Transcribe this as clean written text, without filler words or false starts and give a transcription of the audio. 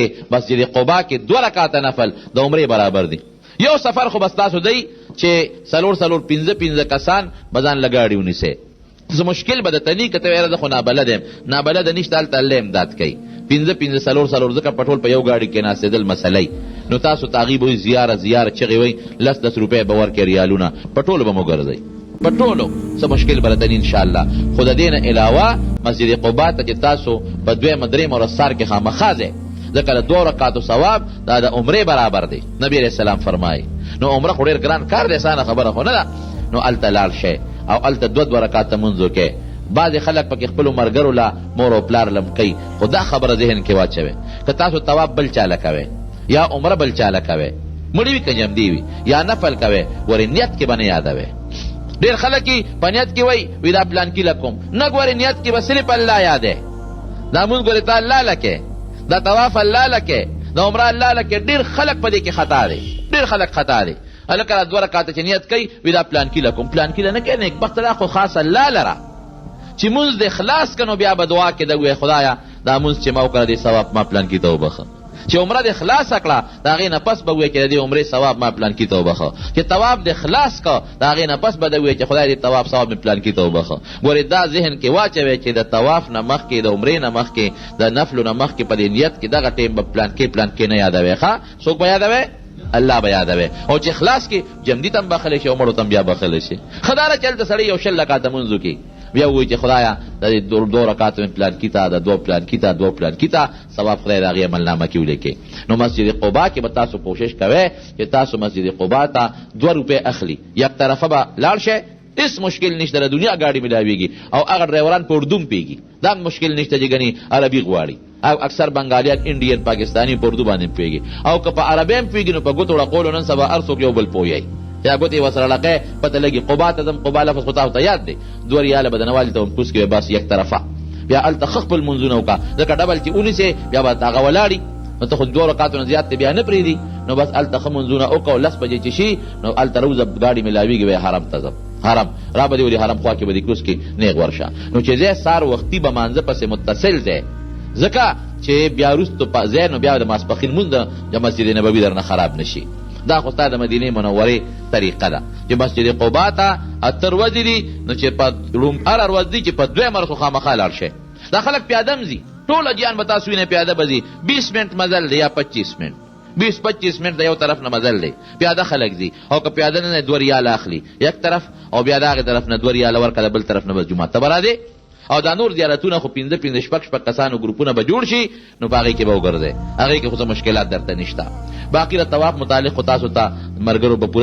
کې مسجد قبا کې 2 رکعاته نفل د عمرې برابر دی. یو سفر خو بس تاسو دی چې څلور 5 کسان بزان لګاړي ونیسئ. زه مشکل به درته نی که ته ویره زه خو نابلد یم، نابلده نشته هلته الله امداد کوي. 5 څلور ځکه په ټول په یو ګاډي کېناستېدل مسئله نو تاسو تعغیب وایي زیاره چغې وایي 10 روپۍ به ورکړي ریالونه په ټولو به مو ګرځئ په ټولو څه مشکل به درته نی انشاءالله. خو د دې نه علاوه مسجد قبا ته چې تاسو په 2 درېم ورځ سهار کې خامخا ځئ ځکه د 2 رکعاتو ثواب دا د عمرې برابر دی. نبی علیه السلام فرمایي نو عمره خو ډېر ګران کار دی، اسانه خبره خو نه ده. نو هلته لاړ شئ او هلته 2 رکعاته لمونځ وکئ. بعضې خلک پکې خپلو ملګرو له مور او پلار لمکوي، خو دا خبره ذهن کې واچوئ که تاسو طواف بل چاله کوئ یا عمره بل چاله کوئ، مړي وي که جمدي وي یا نفل کوئ، ورې نیت کې به نه یادوئ. ډېر خلک په نیت کې وایي دا پلانکي لکوم، نه ګورې نیت کې به صرف الله یادې. دا مونځ ګورې ته الله لکې، دا طواف الله لکې، دا عمره الله لکې. ډېر خلک په دې کې خطا دی، ډېر خلک خطا دی. هلکه 2 رکعاته چې نیت کوي وي دا پلانکي لکوم، پلانکي له نه کوي، نیکبخته دا خو خاص الله لره. چې مونځ دې خلاص که نو بیا به دعا کې د وی خدایا دا مونځ چې ما وکړه دې ثواب ما پلانکي ته وبخه. چې عمره دې خلاصه کړه د هغې نه پس به ووایې چې د دې عمرې ثواب ما پلانکي ته وبخه. چې طواف دې خلاص کړه د هغې نه پس به د ووایې چې خدای دې طواف ثواب مې پلانکي ته وبخه. ګورې دا ذهن کې واچوئ چې د طواف نه مخکې د عمرې نه مخکې د نفلو نه مخکې په دې نیت کې دغه ټیم به پلانکي نه یادوئ. ښه څوک به یادوئ؟ الله به یادوي. او چې خلاص کې جمدي تم بخلی شي او مړو تم بیا بخلی شي. خداره چلته سړی یو 6 رکعاته مونځ وکړي بیا وایي چې خدایا د 2 رکعاتو مې پلانکي ته د 2 پلانکي ته ثواب خدای د هغې عملنامه کې ولیکي. نو مسجد قبا کې به تاسو کوشش کوئ چې تاسو مسجد قبا ته 2 روپۍ اخلي، یک طرفه به لاړ شئ، هیڅ مشکل نشته، د دنیا ګاډي ملاویږي او هغه ډرایوران په اردو پیږي، دا مشکل نشته چې ګنې عربي غواړي او اکثر بنګالیان انډین پاکستانی په اردو باندې پیږي او که په عربي هم پیږي نو په ګوتو ړقولو نن سبا هر څوک یو بل پوهیږي یا ګوتې ورسره لقی پته لګي. قبا ته ځم، قبا لفظ خو تاسو ته یاد دی، 2 ریاله به د نوالي ته ونکوس کوې بس یک طرفه. بیا هلته ښه خپل لمونځونه وکړه ځکه ډبل چې ونیسې بیا به هغه ولاړي نو ته خو 2 رکعاتو نه زیات بیا نه پرېږدي. نو بس هلته ښه لمونځونه وکړه او 10 بجې چې شي نو هلته روزه ګاډي ملاویږي وایي حرم ته ځم، حرم را به دې ولې حرم خوا کې به دې کروس کې نیغ ورشه. نو چې ځای سهار وختي به مانځه پسې متصل ځای ځکه چې بیا وروستو ځای نو بیا د ماسپښین لمونځ د مسجد نبوي در نه خراب نه شي. دا خو ستا د مدینې منورې طریقه ده چې مسجد قبا ته 8 ورځې دي نو چې په هره ورځ دي چې په 2 مرخ خامخا لاړ شئ. دا خلک پیاده هم ځي، ټول اجیان به تاسو وینئ پیاده به ځي. 20 منټ مزل دی یا 25 منټ، 20-25 منټ د یو طرف نه مزل دی، پیاده خلک ځي او که پیاده نه 2 ریاله اخلي یک طرف او بیا د هغې طرف نه 2 ریاله ورکړه د بل طرف نه به جومات ته به راځې. او دا نور زیارتونه خو 5-5 کسانو ګروپونه به جوړ شي نو په هغې کې به وګرځئ، هغې کې خو څه مشکلات درته نشته. باقي د طواف متعلق خو تاسو ته ملګرو به پوره